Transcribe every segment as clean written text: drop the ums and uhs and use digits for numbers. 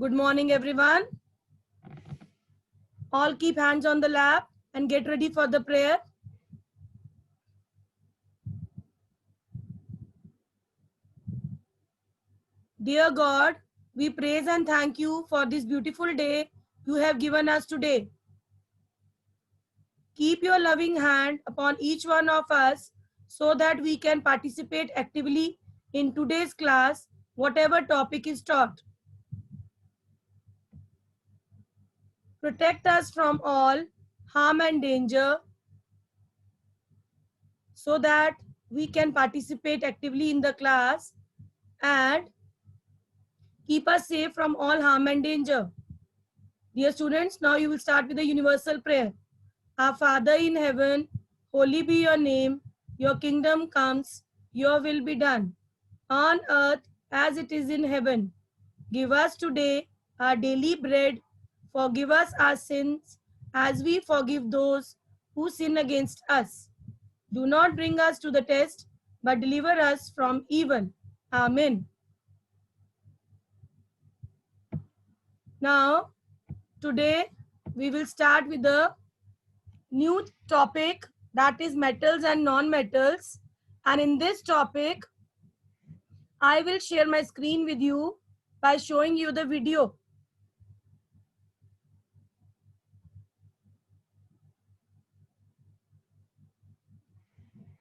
Good morning, everyone. All keep hands on the lap and get ready for the prayer. Dear God, we praise and thank you for this beautiful day you have given us today. Keep your loving hand upon each one of us so that we can participate actively in today's class, whatever topic is taught. Protect us from all harm and danger so that we can participate actively in the class and keep us safe from all harm and danger. Dear students, now you will start with the universal prayer. Our Father in heaven, holy be your name. Your kingdom comes, your will be done, on earth as it is in heaven. Give us today our daily bread. Forgive us our sins as we forgive those who sin against us. Do not bring us to the test, but deliver us from evil. Amen. Now, today we will start with the new topic, that is metals and non-metals. And in this topic, I will share my screen with you by showing you the video.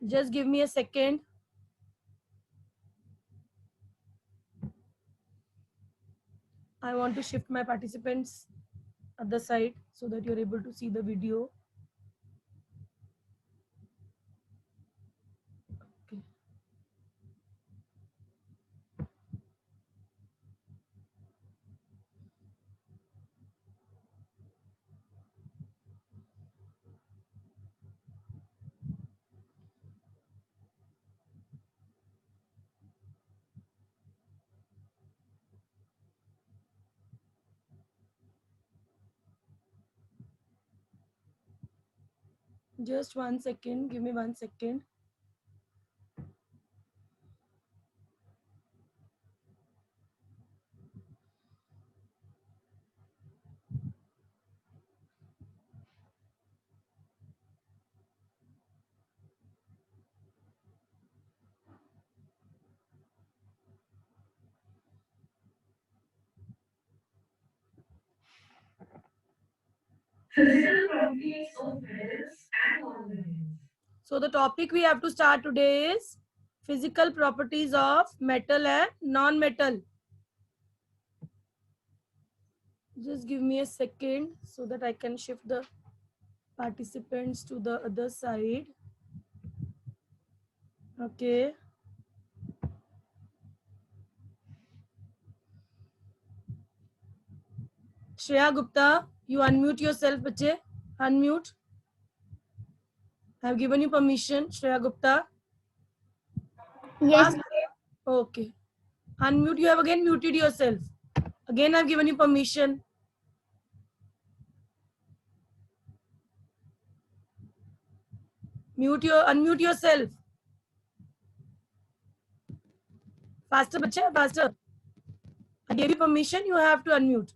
Just give me a second. I want to shift my participants at the side so that you're able to see the video. Okay. Just 1 second. Give me 1 second. Physical properties of metals and non-metals. So the topic we have to start today is physical properties of metal and non-metal. Just give me a second so that I can shift the participants to the other side. Okay. Shreya Gupta, you unmute yourself, bache. Unmute. I have given you permission, Shreya Gupta. Yes. Okay. Unmute. You have again muted yourself. Again, I've given you permission. Unmute yourself. Faster, bacha, faster. I gave you permission. You have to unmute.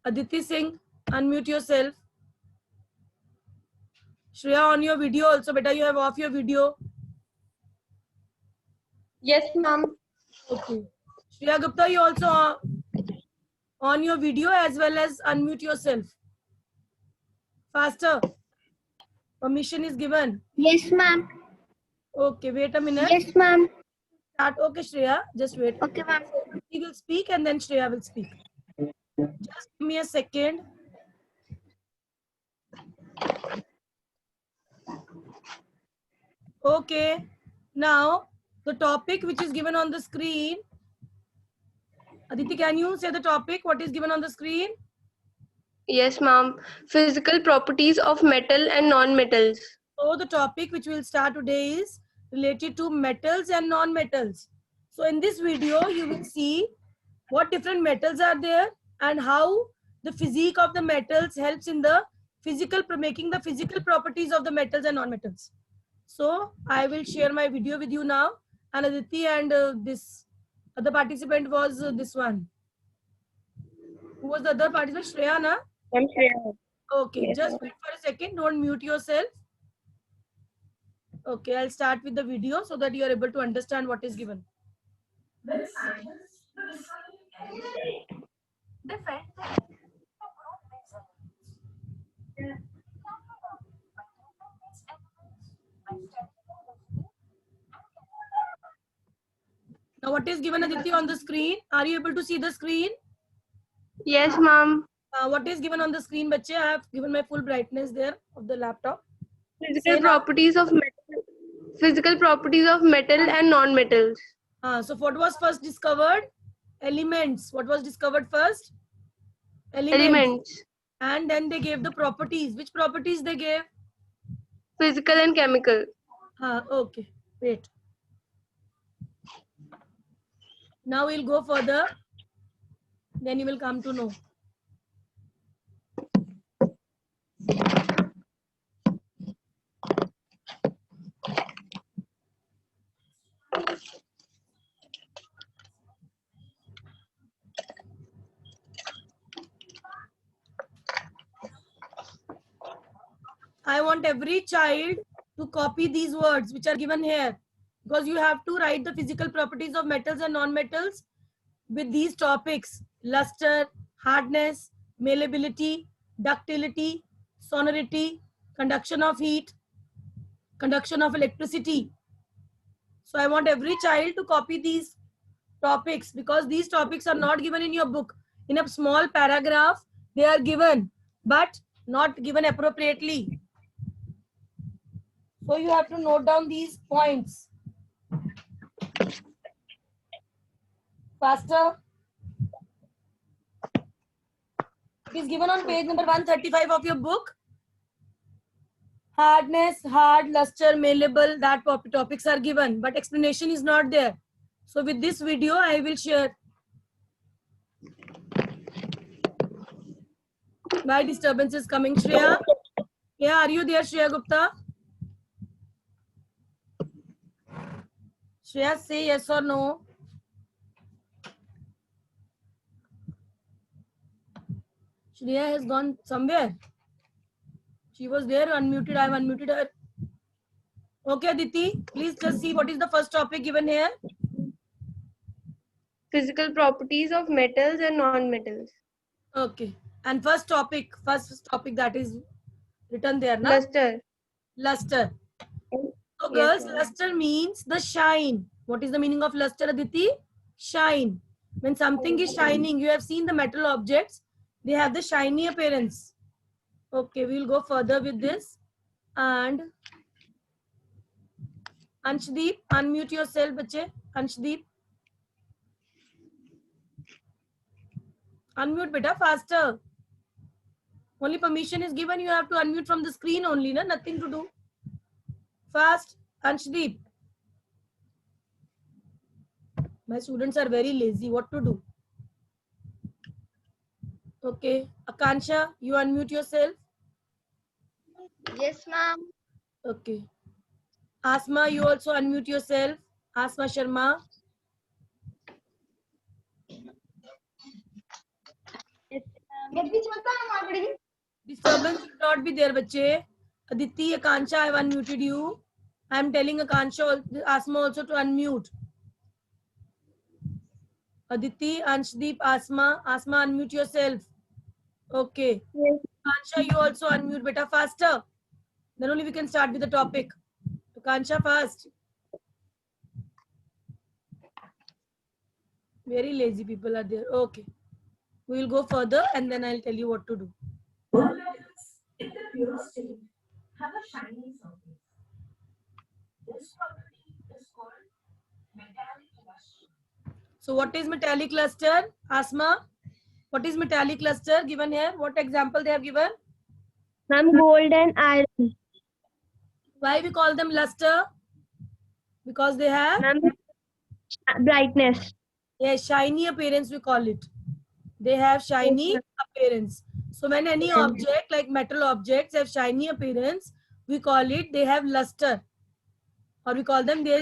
Aditi Singh, unmute yourself. Shreya, on your video also, beta, you have off your video. Yes, ma'am. Okay. Shreya Gupta, you also on your video as well as unmute yourself. Faster. Permission is given. Yes, ma'am. Okay, wait a minute. Yes, ma'am. Start. Okay, Shreya, just wait. Okay, ma'am. He will speak and then Shreya will speak. Just give me a second. Okay. Now, the topic which is given on the screen. Aditi, can you say the topic? What is given on the screen? Yes, ma'am. Physical properties of metal and non-metals. So the topic which we'll start today is related to metals and non-metals. So in this video, you will see what different metals are there and how the physique of the metals helps in the making the physical properties of the metals and non-metals. So I will share my video with you now. And Aditi and this other participant was this one. Who was the other participant? Shreya, na? I'm Shreya. Okay, Yes, just ma'am. wait for a second. Don't mute yourself. Okay, I'll start with the video so that you are able to understand what is given. When scientists were discovering elements, they felt that to group these elements. They calculated by grouping these elements by studying the history and chemistry. Now, what is given, Aditi, on the screen? Are you able to see the screen? Yes, ma'am. What is given on the screen, bache? I have given my full brightness there of the laptop. Physical Say now. properties of metal. Physical properties of metal and non-metals. So what was first discovered? Elements. What was discovered first? Elements. And then they gave the properties. Which properties they gave? Physical and chemical. Okay. Wait. Now we'll go further. Then you will come to know. I want every child to copy these words which are given here, because you have to write the physical properties of metals and non-metals with these topics: luster, hardness, malleability, ductility, sonority, conduction of heat, conduction of electricity. So I want every child to copy these topics, because these topics are not given in your book. In a small paragraph, they are given, but not given appropriately. So you have to note down these points. Faster. It is given on page number 135 of your book. Hardness, hard, luster, malleable, that topics are given, but explanation is not there. So with this video, I will share. Why disturbance is coming, Shreya? Yeah, are you there, Shreya Gupta? Shreya, say yes or no. Shreya has gone somewhere. She was there, unmuted. I have unmuted her. Okay, Aditi, please just see what is the first topic given here. Physical properties of metals and non-metals. Okay, and first topic that is written there, na? Luster. Luster. So Yes, girls, ma'am. luster means the shine. What is the meaning of luster, Aditi? Shine. When something is shining, you have seen the metal objects, they have the shiny appearance. Okay, we'll go further with this. And Anshdeep, unmute yourself, bache. Anshdeep. Unmute, beta, faster. Only permission is given, you have to unmute from the screen only, na? Nothing to do. Fast, Anshdeep. My students are very lazy. What to do? Okay. Akansha, you unmute yourself. Yes, ma'am. Okay. Asma, you also unmute yourself. Asma Sharma. Disturbance should not be there, bache. Aditi, Akansha, I have unmuted you. I am telling Akansha, Asma also to unmute. Aditi, Anshdeep, Asma. Asma, unmute yourself. Okay. Yes. Akansha, you also unmute, beta, faster. Then only we can start with the topic. Akansha, fast. Very lazy people are there. Okay. We will go further and then I'll tell you what to do. All metals in the pure state have a shiny surface. This property is called metallic luster. So what is metallic luster? Asma, what is metallic luster given here? What example they have given? Ma'am, gold and iron. Why we call them luster? Because they have Ma'am, brightness. a shiny appearance, we call it. They have shiny appearance. So when any object like metal objects have shiny appearance, we call it they have luster. or we call them they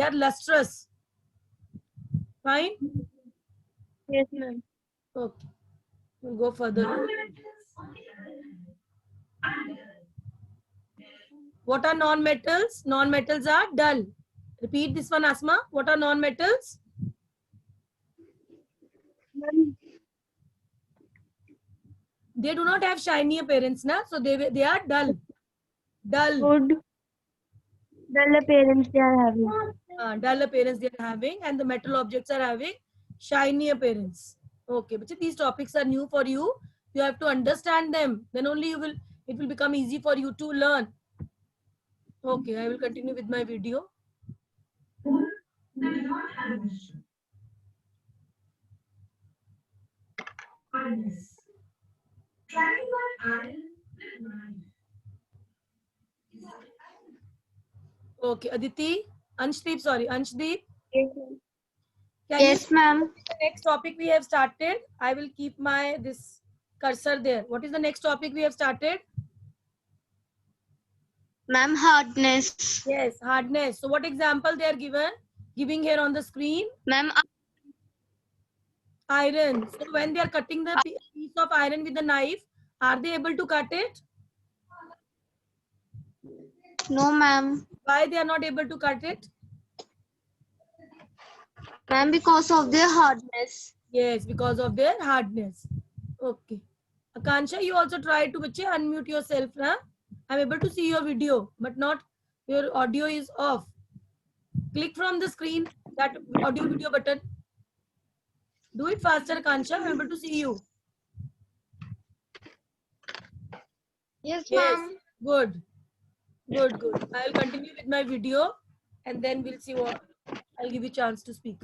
are lustrous. Fine. Yes, ma'am. Okay. We'll go further. What are non-metals? Non-metals are dull. Repeat this one, Asma. What are non-metals? Ma'am, They do not have shiny appearance, na? So they are dull. Dull. good. Dull appearance they are having. Dull appearance they are having, and the metal objects are having shiny appearance. Okay, but these topics are new for you. You have to understand them. Then only it will become easy for you to learn. Okay, I will continue with my video. Okay, Aditi, Anshdeep, sorry, Anshdeep, Yes, ma'am. can you Yes, ma'am. the next topic we have started? I will keep my this cursor there. What is the next topic we have started? Ma'am, hardness. Yes, hardness. So what example they are giving here on the screen? Ma'am, Iron. So when they are cutting the piece of iron with the knife, are they able to cut it? no, ma'am. Why they are not able to cut it? Ma'am, because of their hardness. Yes, because of their hardness. Okay. Akansha, you also try to unmute yourself. Huh? I'm able to see your video, but not your audio is off. Click from the screen that audio video button. Do it faster, Akansha. I'm able to see you. Yes, Yes. ma'am. Good. Good, good. I'll continue with my video and then we'll see what I'll give you chance to speak.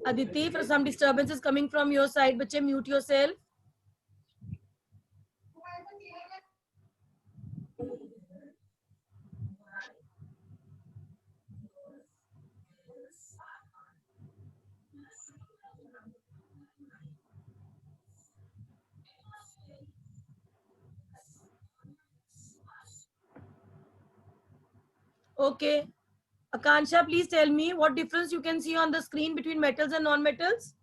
Aditi, for some disturbances coming from your side, bache, mute yourself. Okay. Akansha, please tell me what difference you can see on the screen between metals and non-metals.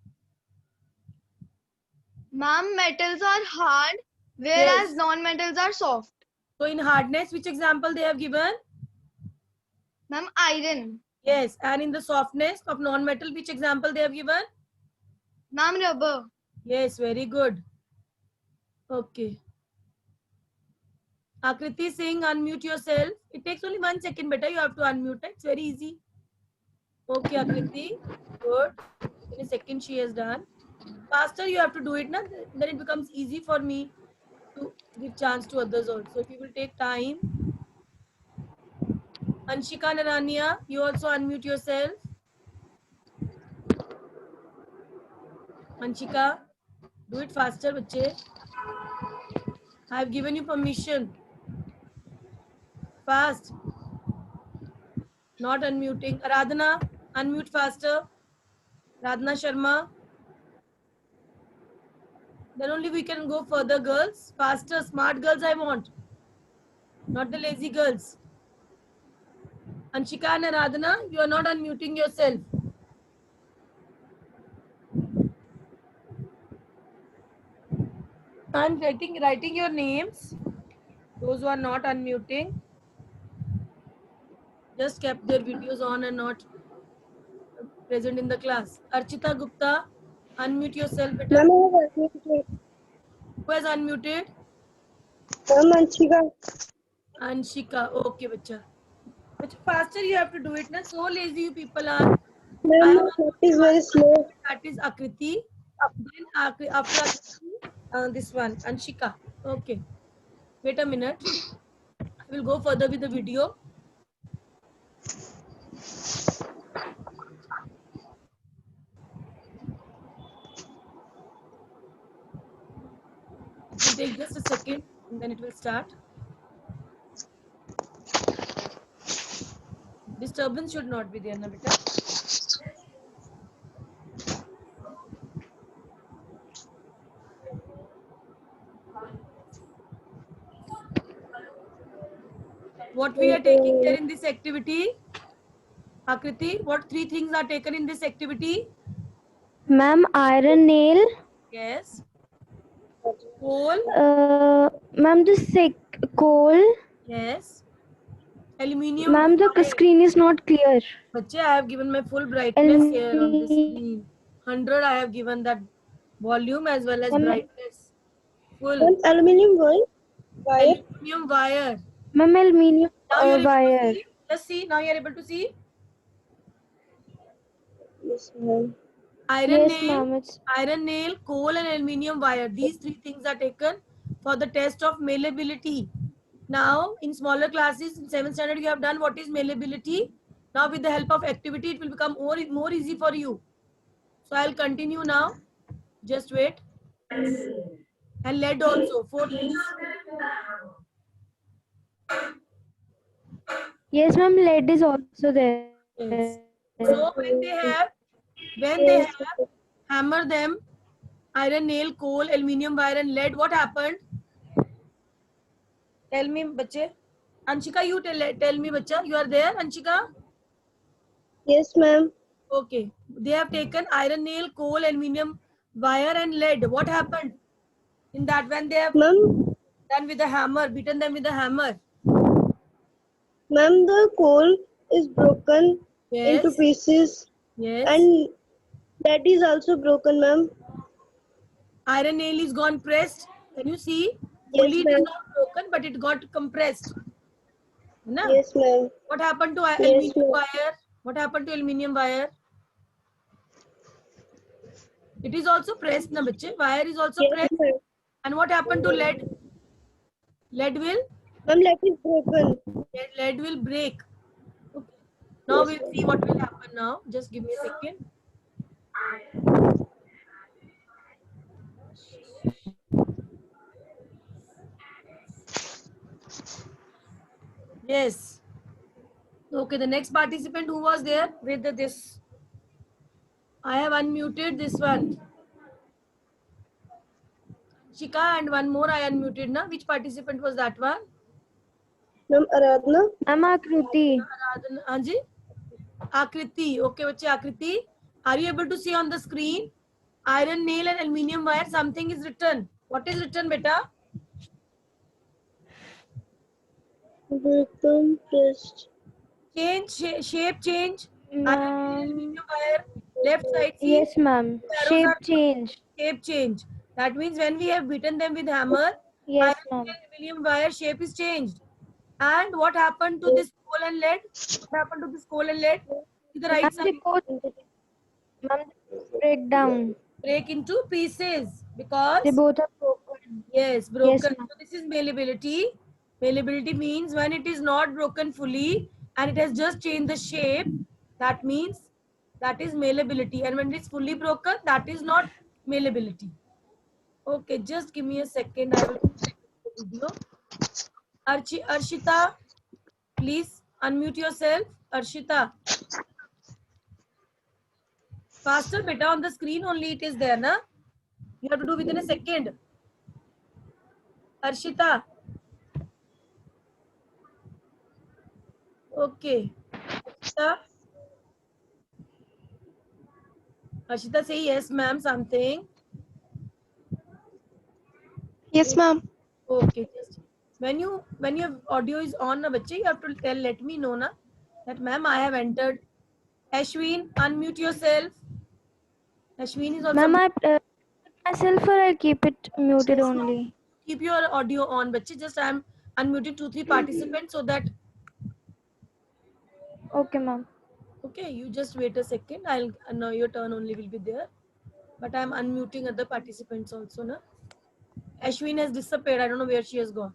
Ma'am, metals are hard, Yes. non-metals are soft. So in hardness, which example they have given? Ma'am, iron. Yes. And in the softness of non-metal, which example they have given? Ma'am, rubber. Yes, very good. Okay. Akriti Singh, unmute yourself. It takes only 1 second, better. You have to unmute it. It's very easy. Okay, Akriti. Good. In a second, she has done. Faster, you have to do it. Na? Then it becomes easy for me to give chance to others also. If you will take time. Anshika Narania, you also unmute yourself. Anshika, do it faster, bache. I have given you permission. Fast. Not unmuting. Aradhana, unmute faster. Radhana Sharma. Then only we can go further, girls. Faster, smart girls I want. Not the lazy girls. Anshika and Aradhana, you are not unmuting yourself. I'm writing your names. Those who are not unmuting. Just kept their videos on and not present in the class. Archita Gupta, unmute yourself, beta. Ma'am, Who has unmuted? Anshika. Anshika. Okay, bacha. Bacha, faster you have to do it. Na? So lazy you people are. Ma'am, that is very slow. That is Akriti. Then after Akriti, this one, Anshika. Okay. Wait a minute. I will go further with the video. It will take just a second and then it will start. Disturbance should not be there, na beta. What we are taking there in this activity? Akriti, what 3 things are taken in this activity? Ma'am, iron nail. Yes. Coal. Ma'am, the coal. Yes. Aluminium Ma'am, the wire. screen is not clear. Bache, I have given my full brightness here on the screen. 100 I have given that volume as well as Ma'am, brightness. Full. aluminium wire. Aluminium wire. Ma'am, aluminium Now you are able to wire. see. Just see. Now you are able to see. Yes, ma'am. Iron Yes, nail, ma'am. It's coal and aluminium wire. These 3 things are taken for the test of malleability. Now, in smaller classes, in 7th standard, you have done what is malleability. Now, with the help of activity, it will become more easy for you. So, I'll continue now. Just wait. And lead also, 4 things. yes, ma'am. Lead is also there. Yes. So, when they have hammer them, iron, nail, coal, aluminium wire and lead, what happened? Tell me, bache. Anshika, you tell me, bacha. You are there, Anshika? Yes, ma'am. Okay. They have taken iron, nail, coal, aluminium wire and lead. What happened in that when they have Ma'am, done with the hammer, beaten them with the hammer? ma'am, the coal is broken into Yes. pieces Yes. and that is also broken, ma'am. Iron nail is gone pressed. Can you see? Yes, Only it is ma'am. not broken, but it got compressed. Na? Yes, ma'am. What happened to Yes, aluminium ma'am. wire? What happened to aluminium wire? It is also pressed, na bache? Wire is also Yes, pressed. ma'am. And what happened to lead? Lead will? Ma'am, that is broken. Lead will break. Okay. Now Yes, we'll ma'am. see what will happen now. Just give me a second. Yes. Okay, the next participant who was there with this. I have unmuted this one. Shika and one more I unmuted na. Which participant was that one? Ma'am, Aradhana. I'm Akruti. Aradhana. Anji? Akriti. Okay, bache Akriti. Are you able to see on the screen? Iron nail and aluminium wire. Something is written. What is written, beta? Broken pressed. Change, shape change. Iron nail, Ma'am. aluminium wire. Left side, see? Yes, ma'am. Arrows Shape are change. shape change. That means when we have beaten them with hammer, Yes, iron ma'am. and aluminium wire shape is changed. And what happened to this coal and lead? What happened to this coal and lead? To the right Ma'am, side, they both break down. break into pieces They because both are broken. yes, Yes, broken. ma'am. So this is malleability. Malleability means when it is not broken fully and it has just changed the shape. That means that is malleability. And when it is fully broken, that is not malleability. Okay, just give me a second. I will the video. Arshita, please unmute yourself. Arshita. Faster, beta, on the screen only it is there, na? You have to do within a second. Arshita. Okay. Arshita. Arshita, say yes, ma'am, something. Yes, ma'am. Okay, just when your audio is on, na bache, you have to let me know na that ma'am I have entered. Ashwin, unmute yourself. Ashwin is also Ma'am, I myself or I keep it muted yes, only. keep your audio on, bache. Just I am unmuting 2-3 participants so that Okay, ma'am. okay, you just wait a second. I'll now your turn only will be there. But I'm unmuting other participants also, na. Ashwin has disappeared. I don't know where she has gone.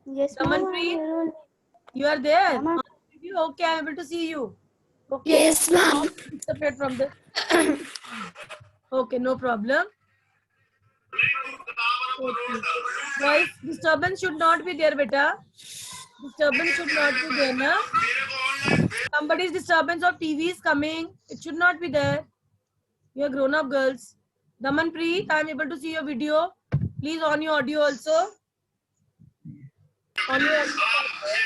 Yes, Damanpreet, you are there. Ma'am. Okay, I'm able to see you. Okay. Yes, ma'am. Disappeared from the. Okay, no problem. Okay. Voice disturbance should not be there, beta. Disturbance should not be there, na. Somebody's disturbance of TV is coming. It should not be there. You are grown-up girls. Damanpreet, I'm able to see your video. Please on your audio also. On your audio.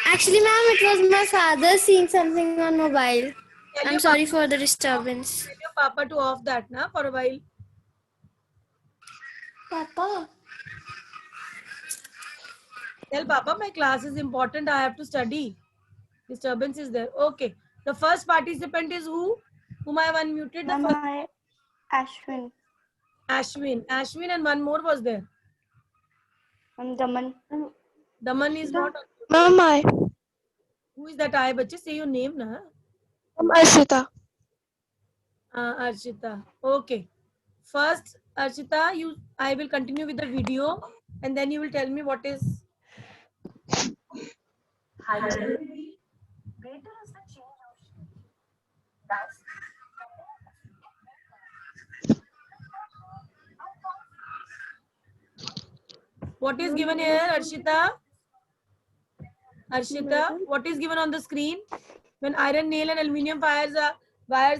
Actually, ma'am, it was my father seeing something on mobile. Tell I'm your sorry papa, for the disturbance. tell your papa to off that na for a while. Papa. Tell papa my class is important. I have to study. Disturbance is there. Okay. The first participant is who? Whom I have unmuted. The first Ashwin. Ashwin. Ashwin and one more was there. Daman. Daman is not. Ma'am, I. Who is that? I bache say your name na. Arshita. Arshita. Okay. First, Arshita, I will continue with the video, and then you will tell me what is. Higher the degree, greater is the change of shape. Thus, What is given here, Arshita? Arshita, what is given on the screen? When iron nail and aluminium wires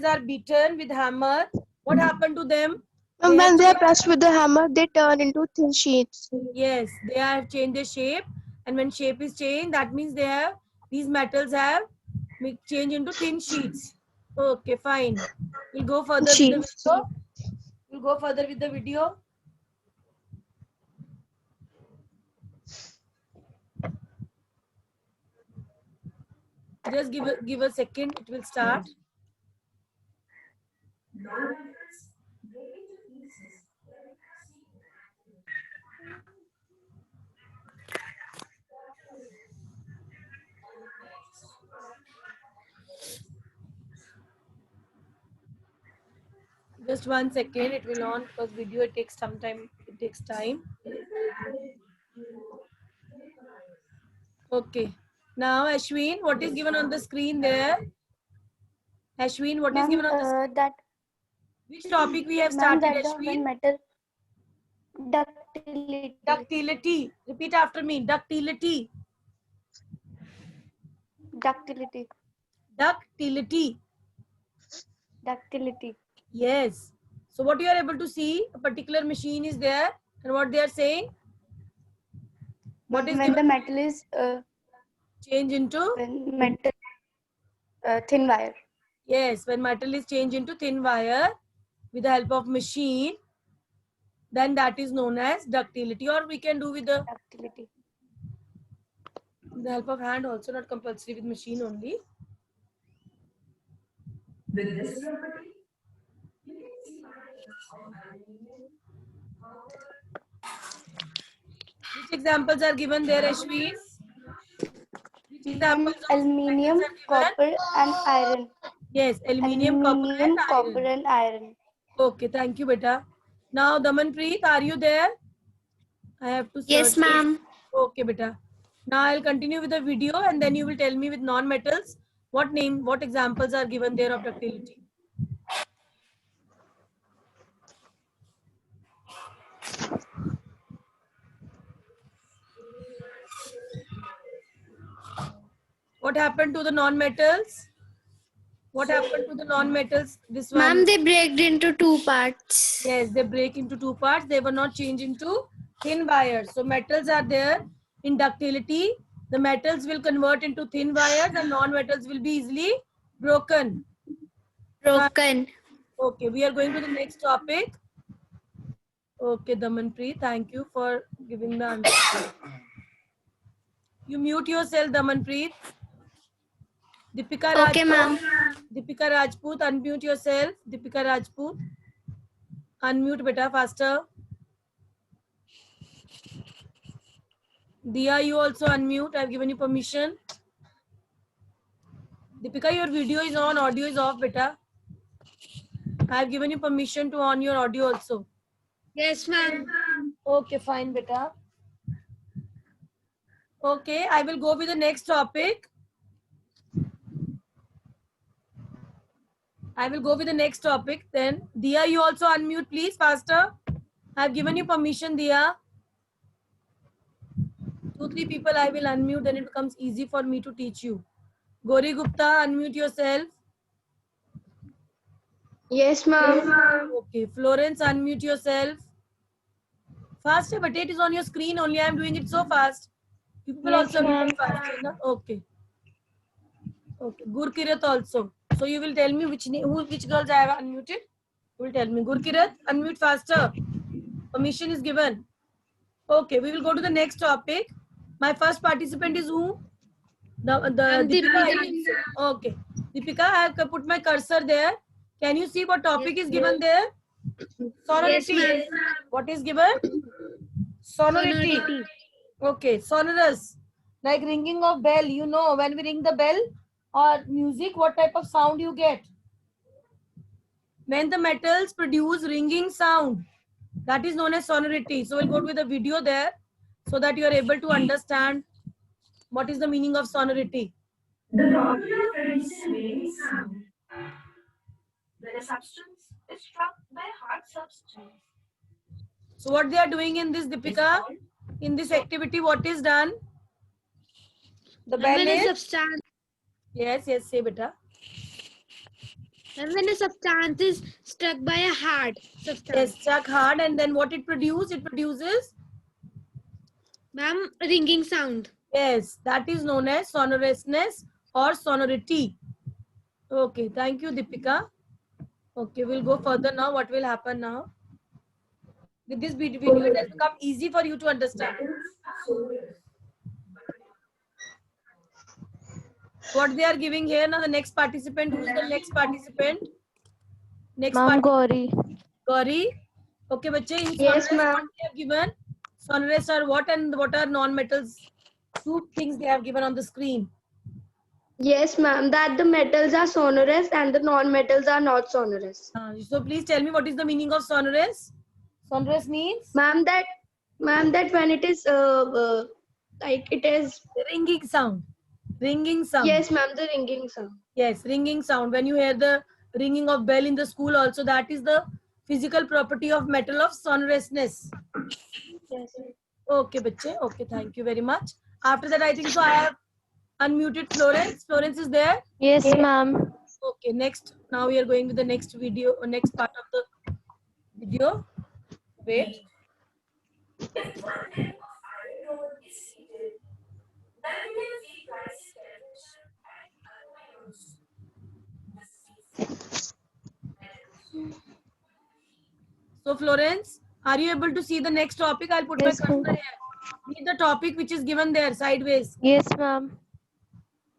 are beaten with hammer, what happened to them? Ma'am, when they are pressed with the hammer, they turn into thin sheets. Yes, they have changed their shape, and when shape is changed, that means these metals have changed into thin sheets. Okay, fine. We'll go further with the Sheets. video. We'll go further with the video. Just give a second. It will start. Just 1 second. It will on because video it takes some time. It takes time. Okay. Now, Ashwin, what is given on the screen there? Ashwin, what is given on the screen? That Which topic we have started, when Ashwin? metal ductility. Ductility. Repeat after me. Ductility. Ductility. Ductility. Ductility. Yes. So what you are able to see, a particular machine is there, and what they are saying? What is When the given? metal is Change into? when metal thin wire. Yes, when metal is changed into thin wire with the help of machine, then that is known as ductility, or we can do with the Ductility. help of hand also, not compulsory with machine only. with this property, Which examples are given there, Ashwin? Which examples of Aluminium, metals are given? copper, and iron. Yes, aluminium, copper, and iron. Okay, thank you, beta. Now, Damanpreet, are you there? I have to search. Yes, ma'am. Okay, beta. Now I'll continue with the video, and then you will tell me with non-metals what examples are given there of ductility. What happened to the non-metals? What happened to the non-metals? This one. Ma'am, they break into two parts. Yes, they break into two parts. They were not changed into thin wires. So metals are there in ductility. The metals will convert into thin wires, and non-metals will be easily broken. Broken. Okay, we are going to the next topic. Okay, Damanpreet, thank you for giving the answer. You mute yourself, Damanpreet. Deepika Rajput. Okay, ma'am. Deepika Rajput, unmute yourself. Deepika Rajput. Unmute, beta, faster. Diya, you also unmute. I've given you permission. Deepika, your video is on, audio is off, beta. I've given you permission to on your audio also. Yes, ma'am. Okay, fine, beta. Okay, I will go with the next topic. I will go with the next topic then. Diya, you also unmute, please, faster. I've given you permission, Diya. 2-3 people I will unmute, then it becomes easy for me to teach you. Gauri Gupta, unmute yourself. Yes, ma'am. Okay, Florence, unmute yourself. Faster, but it is on your screen only. I am doing it so fast. You people Yes, also ma'am. unmute faster, na? Okay. Okay. Gurkirat also. So you will tell me which girls I have unmuted. You will tell me. Gurkirat, unmute faster. Permission is given. Okay, we will go to the next topic. My first participant is who? The Deepika. I think so. Okay. Deepika, I have put my cursor there. Can you see what topic is given there? Sonority. What is given? Sonority. Okay, sonorous. Like ringing of bell. You know, when we ring the bell or music, what type of sound you get? When the metals produce ringing sound, that is known as sonority. So we'll go with the video there so that you are able to understand what is the meaning of sonority. The property of producing ringing sound. When a substance is struck by a hard substance, So what they are doing in this, Deepika, in this activity, what is done? The bell When a is, substance, yes, say beta. when a substance is struck by a hard Yes, substance, struck hard, and then what it produces? It produces, ma'am, ringing sound. yes, that is known as sonorousness or sonority. Okay, thank you, Deepika. Okay, we'll go further now. What will happen now? With this video, it has become easy for you to understand. What they are giving here now, the next participant, who's the next participant? Next Ma'am, participant, Gauri. Gauri. Okay, bache, in Yes, sonorous, ma'am. what they have given? Sonorous are what and what are non-metals? Two things they have given on the screen. Yes, ma'am. That the metals are sonorous and the non-metals are not sonorous. So please tell me what is the meaning of sonorous? Sonorous means Ma'am, that when it is like it is. ringing sound. Ringing sound. Yes, ma'am. The ringing sound. Yes, ringing sound. When you hear the ringing of bell in the school also, that is the physical property of metal of sonorousness. Yes. Okay, bache. Okay, thank you very much. After that, I think so I have unmuted Florence. Florence is there? Yes, ma'am. Okay, next. Now we are going with the next video, next part of the video. Wait. if 1 gram of iron ore is heated, then we can see twice temperature at aluminium. So, Florence, are you able to see the next topic? I'll put Yes, my cursor ma'am. here. Read the topic which is given there, sideways. Yes, ma'am.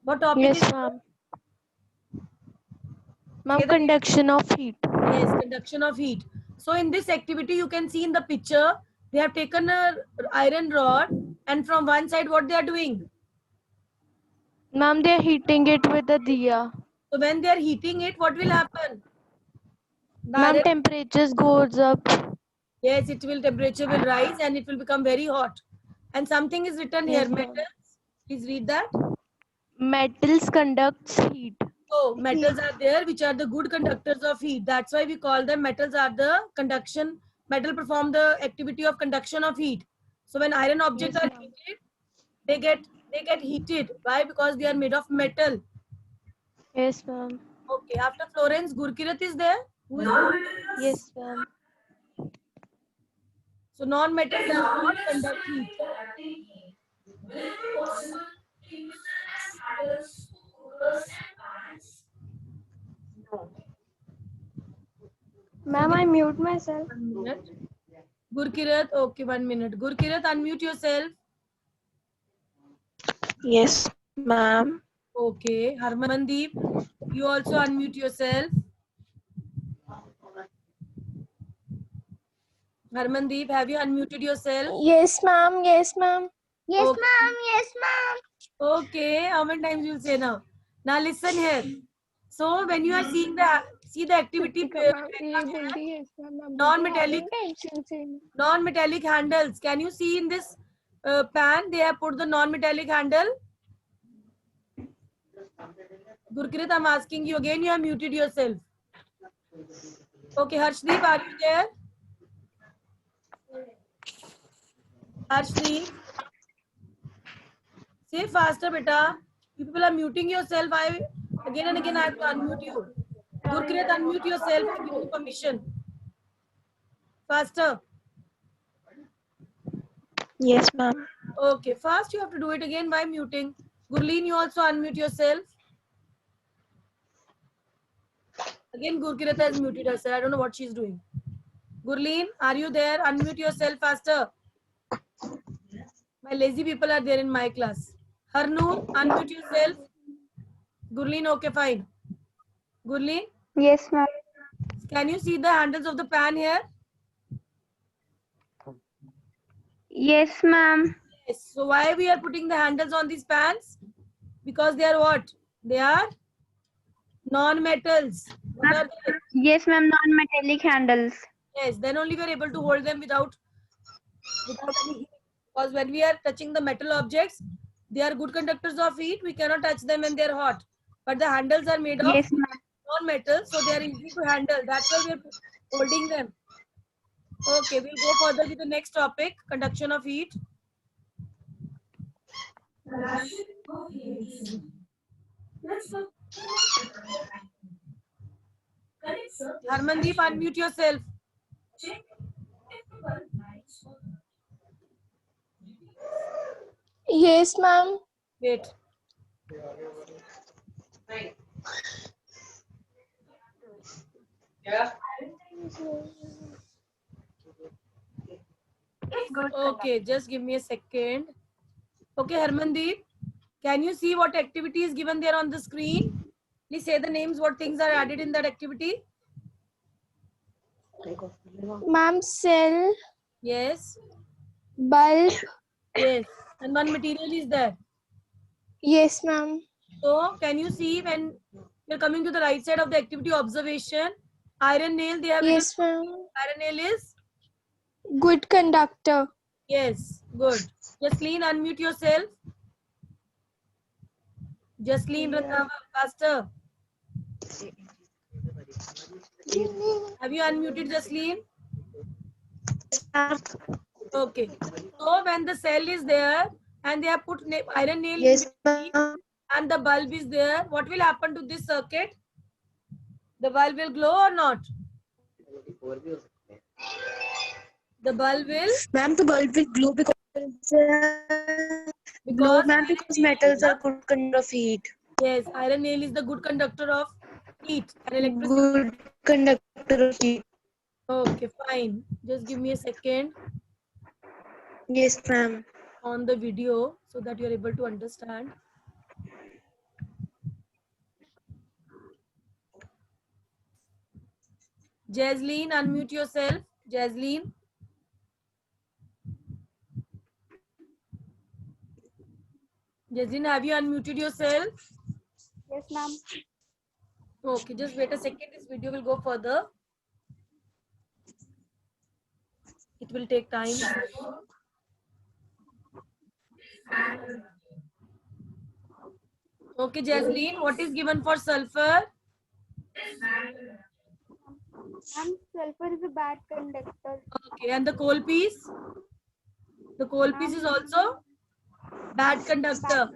What topic Yes, is? ma'am. Ma'am, Say the- conduction of heat. Yes, conduction of heat. So in this activity, you can see in the picture, they have taken a iron rod and from one side, what they are doing? Ma'am, they are heating it with the diya. So when they are heating it, what will happen? The Ma'am, iron- temperatures goes up. yes, temperature will rise and it will become very hot. And something is written Yes, here, ma'am. metals. Please read that. Metals conducts heat. So metals are there, which are the good conductors of heat. That's why we call them metals are the conduction. Metal perform the activity of conduction of heat. So when iron objects Yes, are ma'am. heated, they get heated. Why? Because they are made of metal. Yes, ma'am. Okay. After Florence, Gurkirat is there. Who is Yes, ma'am. so non-metal does not conduct heat. Will it be possible to use them as handles, coolers, and fans? Ma'am, I mute myself. 1 minute. Gurkirat, okay, 1 minute. Gurkirat, unmute yourself. Yes, ma'am. Okay. Harmandeep, you also unmute yourself. Harmandeep, have you unmuted yourself? Yes, ma'am. Yes, ma'am. Yes, ma'am. Yes, ma'am. Okay. How many times you will say now? Now listen here. So when you are seeing the activity non-metallic handles. Can you see in this pan they have put the non-metallic handle? Gurkirat, I'm asking you again. You have muted yourself. Okay, Harshdeep, are you there? Harshdeep, say faster, beta. You people are muting yourself. Again and again I have to unmute you. Gurkirat, unmute yourself. I give you permission. Faster. Yes, ma'am. Okay, first you have to do it again by muting. Gurleen, you also unmute yourself. Again, Gurkirata has muted herself. I don't know what she's doing. Gurleen, are you there? Unmute yourself faster. My lazy people are there in my class. Harnoor, unmute yourself. Gurleen, okay, fine. Gurleen, Yes, ma'am. can you see the handles of the pan here? Yes, ma'am. Yes. So why we are putting the handles on these pans? Because they are what? They are non-metals. What are they? Yes, ma'am. Non-metallic handles. Yes, then only we are able to hold them without any heat. Because when we are touching the metal objects, they are good conductors of heat. We cannot touch them when they are hot. But the handles are made of Yes, ma'am. non-metal, so they are easy to handle. That's why we are holding them. Okay, we'll go further with the next topic, conduction of heat. Harmandeep, unmute yourself. Yes, ma'am. Wait. Okay, just give me a second. Okay, Harmandeep, can you see what activity is given there on the screen? Please say the names, what things are added in that activity. Ma'am, cell, Yes, bulb. yes. And one material is there. Yes, ma'am. So, can you see when you're coming to the right side of the activity observation, iron nail, they have Yes, written ma'am. iron nail is? Good conductor. Yes, good. Jasleen, unmute yourself. Jasleen, Ratnavar, faster. Have you unmuted Jasleen? Okay. So when the cell is there and they have put iron nail in between and the bulb is there, what will happen to this circuit? The bulb will glow or not? The bulb will, Ma'am, the bulb will glow because because ma'am, iron because nail is metals are the, good conductor of heat. yes, iron nail is the good conductor of heat and electricity. Good conductor of heat. Okay, fine. Just give me a second Yes, ma'am. on the video so that you are able to understand. Jasleen, unmute yourself. Jasleen. Jasleen, have you unmuted yourself? Yes, ma'am. Okay, just wait a second. This video will go further. It will take time. Okay, Jasleen, what is given for sulfur? Ma'am, sulfur is a bad conductor. Okay, and the coal piece? The coal piece is also bad conductor.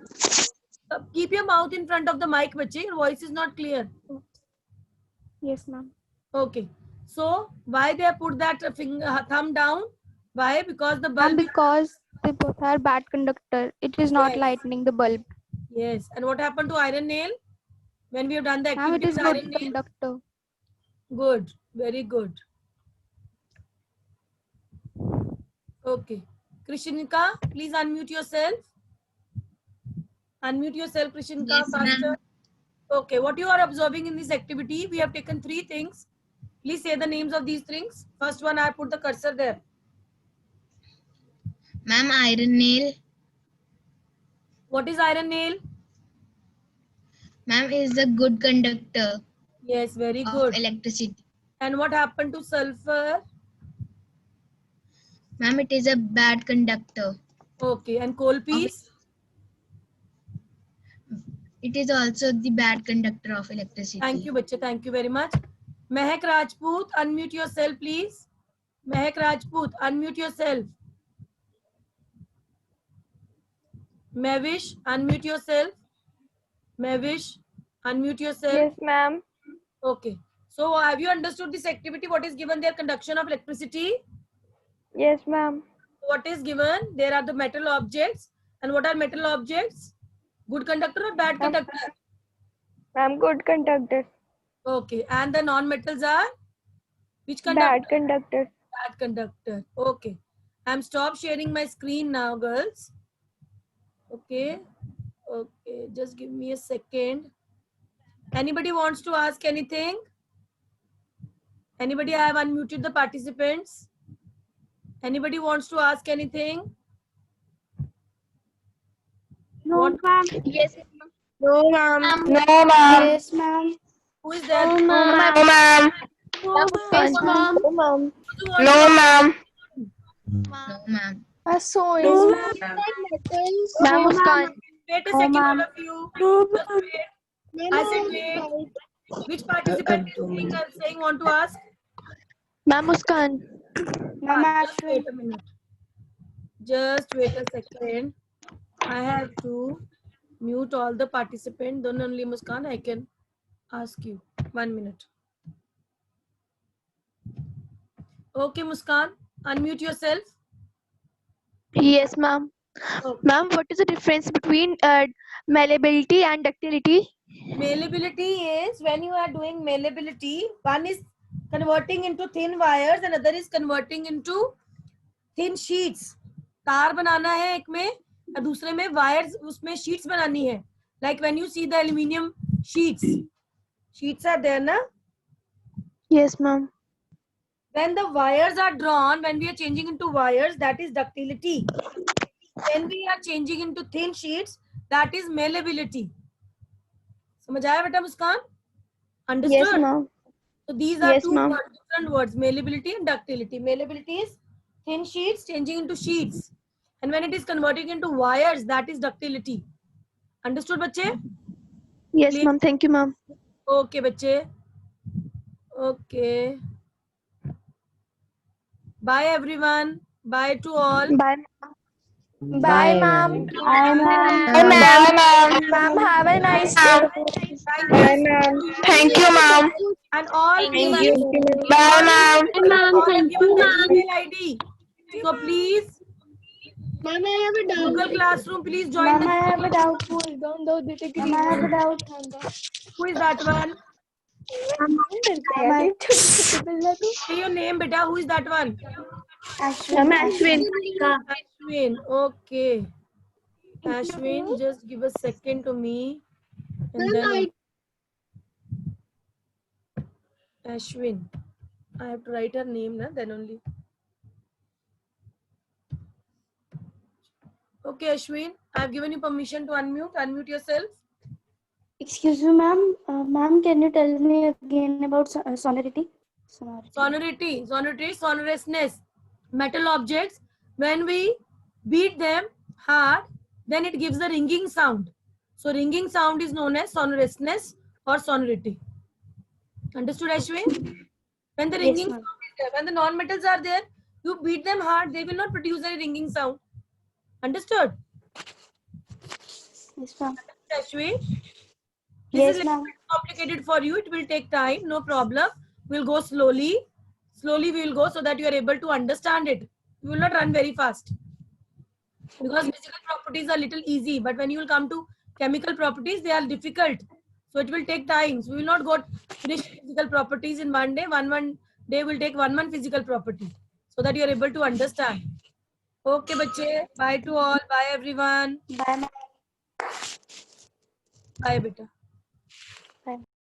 Keep your mouth in front of the mic, bache. Your voice is not clear. Yes, ma'am. Okay. So, why they have put that thumb down? Why? Because the Ma'am, bulb is, because they both are bad conductor. It is not Yes. lightening the bulb. yes. And what happened to iron nail? When we have done the Ma'am, it activity is with good iron nail? conductor. Good. Very good. Okay. Krishinika, please unmute yourself. Unmute yourself, Krishinika, Yes, ma'am. faster. Okay, what you are observing in this activity, we have taken 3 things. Please say the names of these things. First one, I put the cursor there. Ma'am, iron nail. What is iron nail? Ma'am, is a good conductor Yes, very of good. electricity. And what happened to sulfur? Ma'am, it is a bad conductor. Okay, and coal piece? It is also the bad conductor of electricity. Thank you, Bacha. Thank you very much. Mehak Rajput, unmute yourself, please. Mehak Rajput, unmute yourself. Mavish, unmute yourself. Mavish, unmute yourself. Yes, ma'am. Okay. So, have you understood this activity? What is given there? Conduction of electricity. Yes, ma'am. what is given? There are the metal objects. And what are metal objects? Good conductor or bad conductor? Ma'am, good conductor. Okay. And the non-metals are? Which conductor? Bad conductor. Bad conductor. Okay. I'm stop sharing my screen now, girls. Okay. Okay. Just give me a second. Anybody wants to ask anything? Anybody? I have unmuted the participants. Anybody wants to ask anything? No, ma'am. Yes. No, ma'am. No, ma'am. Yes, ma'am. Who is there? No, ma'am. Yes, ma'am. No, ma'am. Who wants No, to- ma'am. No, ma'am. No, ma'am. Ma'am, Muskan. Wait a second, all of you. Just wait. I said wait. Which participant is saying want to ask? Ma'am, Muskan. Just wait a minute. Just wait a second. I have to mute all the participants. Then only Muskan, I can ask you. 1 minute. Okay, Muskan, unmute yourself. Yes, ma'am. Okay. Ma'am, what is the difference between malleability and ductility? Malleability is when you are doing malleability, one is converting into thin wires and other is converting into thin sheets. तार बनाना है एक में और दूसरे में wires उसमें sheets बनानी है. Like when you see the aluminium sheets are there na? Yes, ma'am. When the wires are drawn, when we are changing into wires, that is ductility. When we are changing into thin sheets, that is malleability. समझ आया बेटा मुस्कान? Understood? Yes, ma'am. So these are Yes, two ma'am. different words, malleability and ductility. Malleability is thin sheets changing into sheets. And when it is converting into wires, that is ductility. Understood, बच्चे? Yes, Clear? ma'am. Thank you, ma'am. Okay, बच्चे. Okay. Bye, everyone. Bye to all. Bye. Bye, ma'am. Bye, ma'am. Ma'am, have a nice day. Thank you. Thank you, ma'am. And all Thank you. Bye, ma'am. all have given the email ID. So please, Ma'am, I have a doubt. Google Classroom, please join Ma'am, the I have a doubt. Don't do the Ma'am, I have a doubt. Who is that one? Ma'am, Say your name, beta. Who is that one? Ma'am, Ashwin. Ashwin. Okay. Ashwin, just give a second to me. And then Ashwin. I have to write her name, na? Then only. Okay, Ashwin. I have given you permission to unmute. Unmute yourself. Excuse me, ma'am. Ma'am, can you tell me again about sonority? Sonority, sonorousness. Metal objects, when we beat them hard, then it gives a ringing sound. So ringing sound is known as sonorousness or sonority. Understood, Ashwin? When the ringing ma'am. sound is there, when the non-metals are there, you beat them hard, they will not produce any ringing sound. Understood? Yes, ma'am. Ashwin? Yes, This is ma'am. complicated for you. It will take time. No problem. We'll go slowly. Slowly we will go so that you are able to understand it. You will not run very fast. Because physical properties are little easy. But when you will come to chemical properties, they are difficult. So it will take time. So we will not go finish physical properties in one day. One day will take one physical property. So that you are able to understand. Okay, bache. Bye to all. Bye everyone. Bye, ma'am. Bye, beta.